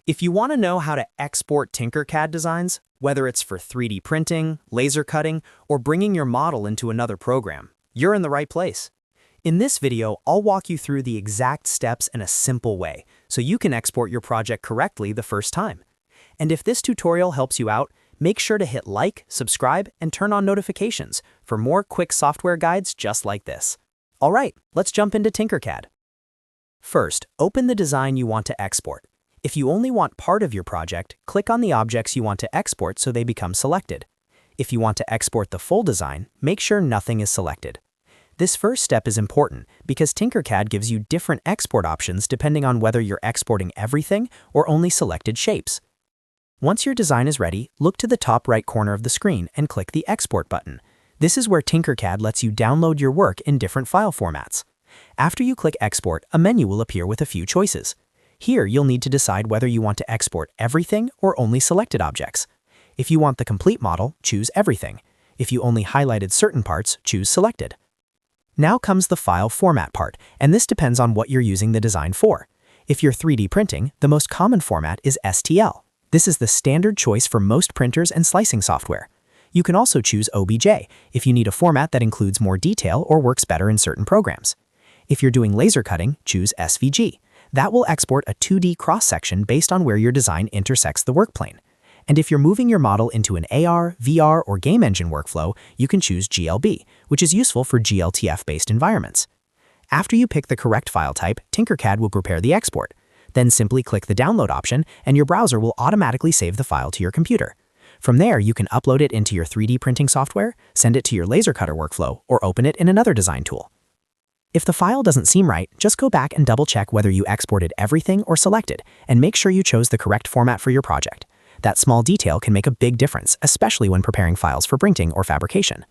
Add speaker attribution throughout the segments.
Speaker 1: If you want to know how to export Tinkercad designs, whether it's for 3D printing, laser cutting, or bringing your model into another program, you're in the right place. In this video, I'll walk you through the exact steps in a simple way, so you can export your project correctly the first time. And if this tutorial helps you out, make sure to hit like, subscribe, and turn on notifications for more quick software guides just like this. All right, let's jump into Tinkercad. First, open the design you want to export. If you only want part of your project, click on the objects you want to export so they become selected. If you want to export the full design, make sure nothing is selected. This first step is important because Tinkercad gives you different export options depending on whether you're exporting everything or only selected shapes. Once your design is ready, look to the top right corner of the screen and click the Export button. This is where Tinkercad lets you download your work in different file formats. After you click Export, a menu will appear with a few choices. Here, you'll need to decide whether you want to export everything or only selected objects. If you want the complete model, choose Everything. If you only highlighted certain parts, choose Selected. Now comes the file format part, and this depends on what you're using the design for. If you're 3D printing, the most common format is STL. This is the standard choice for most printers and slicing software. You can also choose OBJ if you need a format that includes more detail or works better in certain programs. If you're doing laser cutting, choose SVG. That will export a 2D cross-section based on where your design intersects the work plane. And if you're moving your model into an AR, VR, or game engine workflow, you can choose GLB, which is useful for GLTF-based environments. After you pick the correct file type, Tinkercad will prepare the export. Then simply click the download option, and your browser will automatically save the file to your computer. From there, you can upload it into your 3D printing software, send it to your laser cutter workflow, or open it in another design tool. If the file doesn't seem right, just go back and double-check whether you exported everything or selected, and make sure you chose the correct format for your project. That small detail can make a big difference, especially when preparing files for printing or fabrication.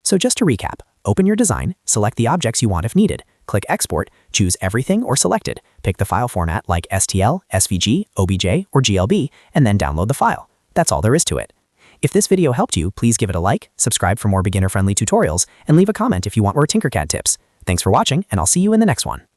Speaker 1: So just to recap, open your design, select the objects you want if needed, click Export, choose Everything or Selected, pick the file format like STL, SVG, OBJ, or GLB, and then download the file. That's all there is to it. If this video helped you, please give it a like, subscribe for more beginner-friendly tutorials, and leave a comment if you want more Tinkercad tips. Thanks for watching, and I'll see you in the next one.